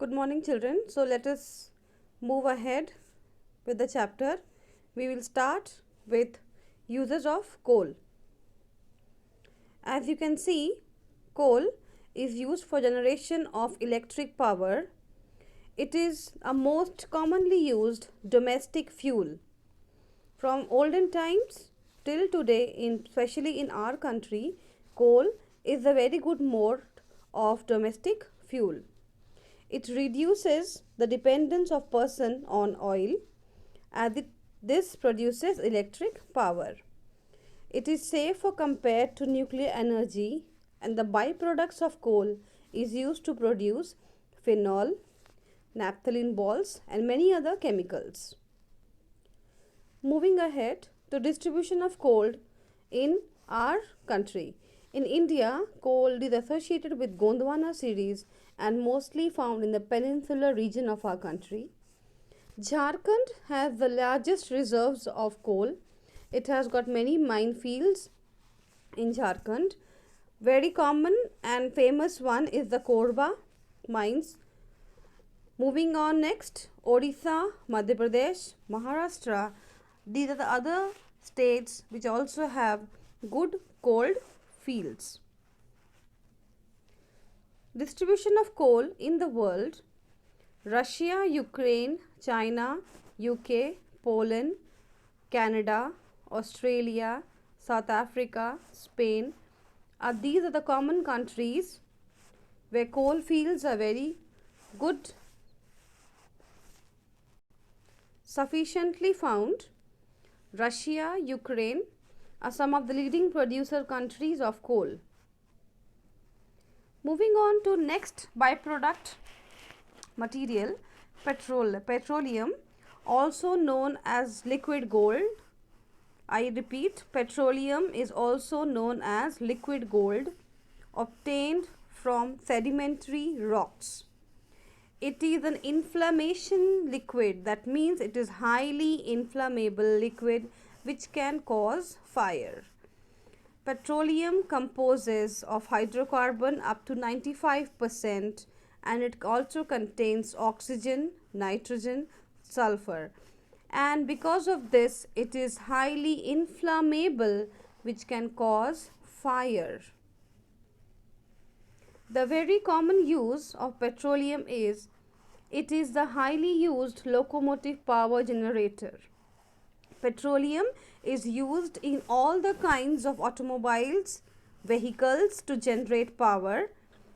Good morning, children. So let us move ahead with the chapter. We will start with uses of coal. As you can see, coal is used for generation of electric power. It is a most commonly used domestic fuel. From olden times till today, especially in our country, coal is a very good mode of domestic fuel. It reduces the dependence of person on oil as this produces electric power. It is safer compared to nuclear energy, and the byproducts of coal is used to produce phenol, naphthalene balls and many other chemicals. Moving ahead to distribution of coal in our country. In India, coal is associated with Gondwana series and mostly found in the peninsular region of our country. Jharkhand has the largest reserves of coal. It has got many minefields in Jharkhand. Very common and famous one is the Korba mines. Moving on next, Odisha, Madhya Pradesh, Maharashtra. These are the other states which also have good coal fields. Distribution of coal in the world. Russia, Ukraine, China, UK, Poland, Canada, Australia, South Africa, Spain. These are the common countries where coal fields are very good, sufficiently found. Russia, Ukraine are some of the leading producer countries of coal. Moving on to next byproduct material, petroleum, also known as liquid gold. I repeat, petroleum is also known as liquid gold obtained from sedimentary rocks. It is an inflammation liquid, that means it is highly inflammable liquid which can cause fire. Petroleum composes of hydrocarbon up to 95% and it also contains oxygen, nitrogen, sulfur, and because of this it is highly inflammable which can cause fire. The very common use of petroleum is it is the highly used locomotive power generator. Petroleum is used in all the kinds of automobiles, vehicles to generate power.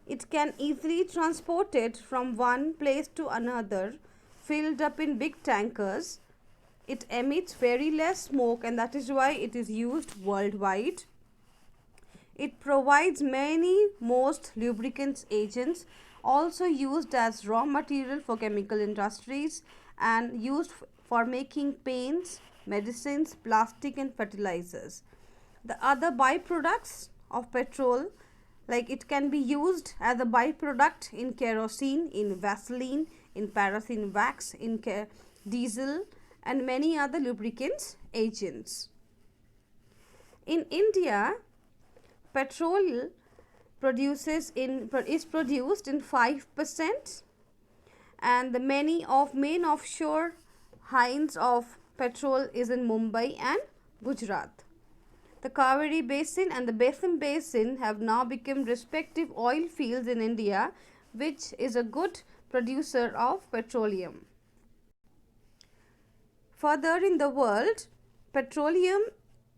It can easily transported from one place to another, filled up in big tankers. It emits very less smoke and that is why it is used worldwide. It provides many most lubricants agents, also used as raw material for chemical industries and used for making paints, medicines, plastic and fertilizers. The other byproducts of petrol, like it can be used as a byproduct in kerosene, in Vaseline, in paraffin wax, in diesel and many other lubricants agents. In India, petrol is produced in 5% and the main offshore finds of petrol is in Mumbai and Gujarat. The Kaveri Basin and the Basin have now become respective oil fields in India, which is a good producer of petroleum. Further in the world, petroleum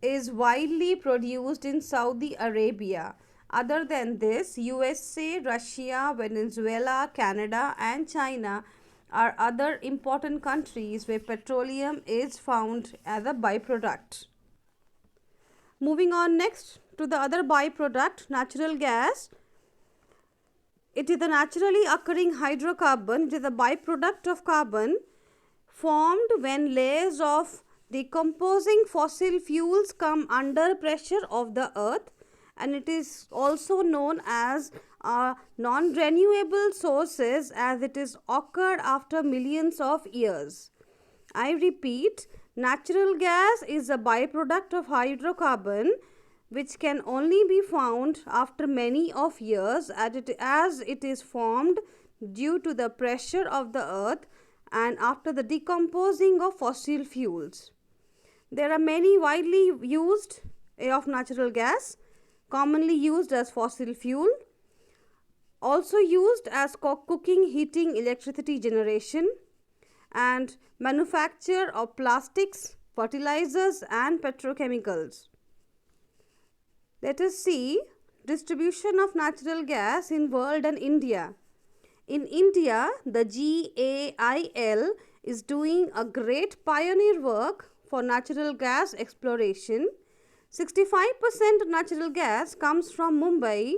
is widely produced in Saudi Arabia. Other than this, USA, Russia, Venezuela, Canada and China are other important countries where petroleum is found as a byproduct. Moving on next to the other byproduct, natural gas. It is a naturally occurring hydrocarbon. It is a byproduct of carbon formed when layers of decomposing fossil fuels come under pressure of the earth, and it is also known as non-renewable sources as it is occurred after millions of years. I repeat, natural gas is a byproduct of hydrocarbon which can only be found after many of years as it is formed due to the pressure of the earth and after the decomposing of fossil fuels. There are many widely used of natural gas, commonly used as fossil fuel, also used as cooking, heating, electricity generation, and manufacture of plastics, fertilizers and petrochemicals. Let us see distribution of natural gas in world and India. In India, the GAIL is doing a great pioneer work for natural gas exploration. 65% of natural gas comes from Mumbai,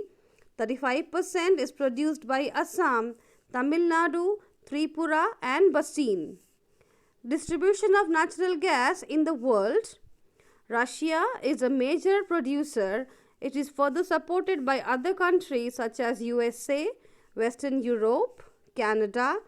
35% is produced by Assam, Tamil Nadu, Tripura and Basin. Distribution of natural gas in the world. Russia is a major producer. It is further supported by other countries such as USA, Western Europe, Canada,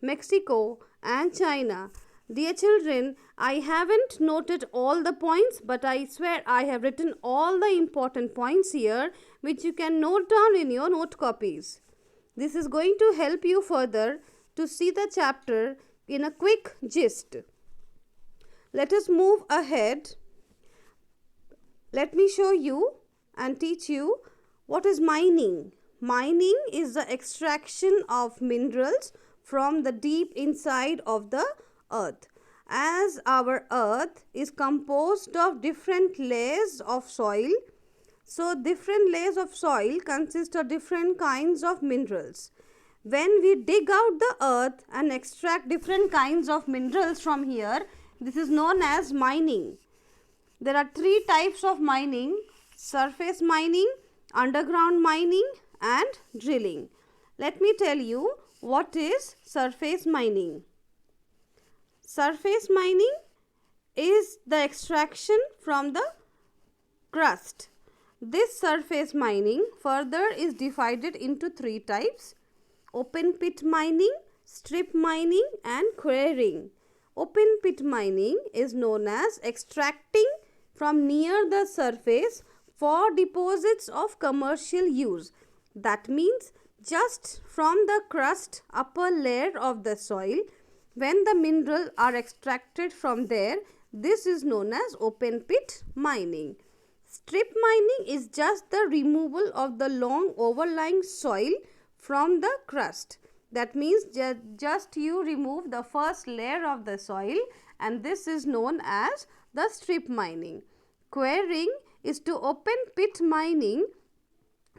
Mexico and China. Dear children, I haven't noted all the points, but I swear I have written all the important points here which you can note down in your note copies. This is going to help you further to see the chapter in a quick gist. Let us move ahead. Let me show you and teach you what is mining. Mining is the extraction of minerals from the deep inside of the earth. As our earth is composed of different layers of soil, so different layers of soil consist of different kinds of minerals. When we dig out the earth and extract different kinds of minerals from here, this is known as mining. There are three types of mining: surface mining, underground mining and drilling. Let me tell you what is surface mining. Surface mining is the extraction from the crust. This surface mining further is divided into three types: open pit mining, strip mining and quarrying. Open pit mining is known as extracting from near the surface for deposits of commercial use. That means just from the crust upper layer of the soil, when the minerals are extracted from there, this is known as open pit mining. Strip mining is just the removal of the long overlying soil from the crust. That means just you remove the first layer of the soil, and this is known as the strip mining. Quarrying is to open pit mining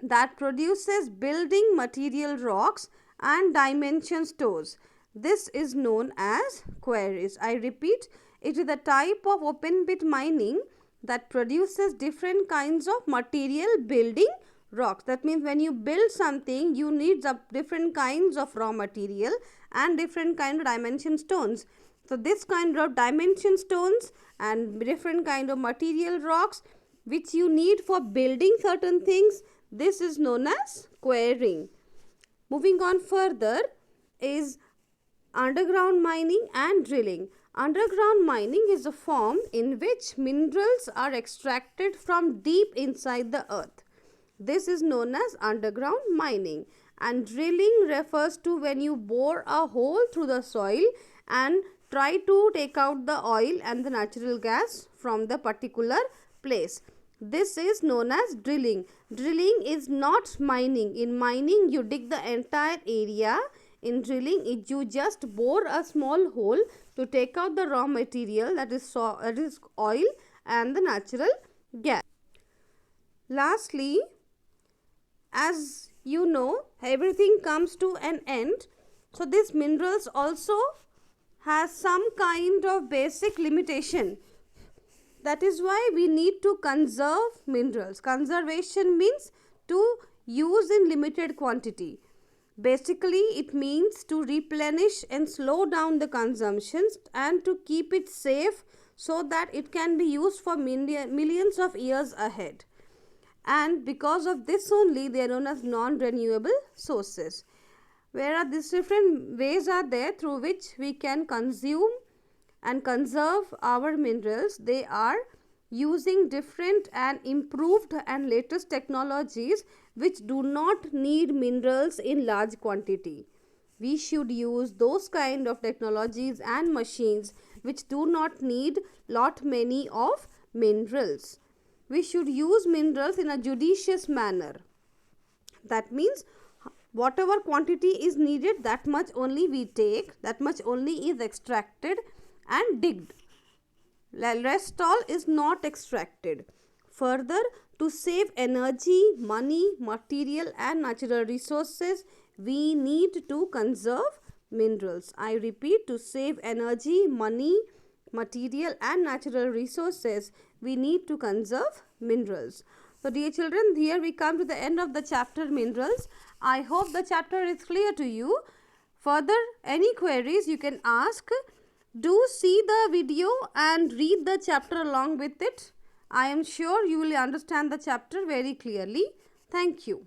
that produces building material rocks and dimension stores. This is known as quarries. I repeat, it is the type of open pit mining that produces different kinds of material building rocks. That means when you build something, you need the different kinds of raw material and different kind of dimension stones. So this kind of dimension stones and different kind of material rocks which you need for building certain things, this is known as quarrying. Moving on further is underground mining and drilling. Underground mining is a form in which minerals are extracted from deep inside the earth. This is known as underground mining. And drilling refers to when you bore a hole through the soil and try to take out the oil and the natural gas from the particular place. This is known as drilling. Drilling is not mining. In mining, you dig the entire area. In drilling, you just bore a small hole to take out the raw material, that is oil and the natural gas. Lastly, as you know, everything comes to an end. So these minerals also has some kind of basic limitation. That is why we need to conserve minerals. Conservation means to use in limited quantity. Basically, it means to replenish and slow down the consumptions and to keep it safe so that it can be used for millions of years ahead. And because of this only, they are known as non-renewable sources. Whereas these different ways are there through which we can consume and conserve our minerals. They are using different and improved and latest technologies which do not need minerals in large quantity. We should use those kind of technologies and machines which do not need lot many of minerals. We should use minerals in a judicious manner. That means whatever quantity is needed, that much only we take, that much only is extracted and digged. Rest all is not extracted. Further, to save energy, money, material and natural resources, we need to conserve minerals. I repeat, to save energy, money, material and natural resources, we need to conserve minerals. So dear children, here we come to the end of the chapter minerals. I hope the chapter is clear to you. Further, any queries you can ask. Do see the video and read the chapter along with it. I am sure you will understand the chapter very clearly. Thank you.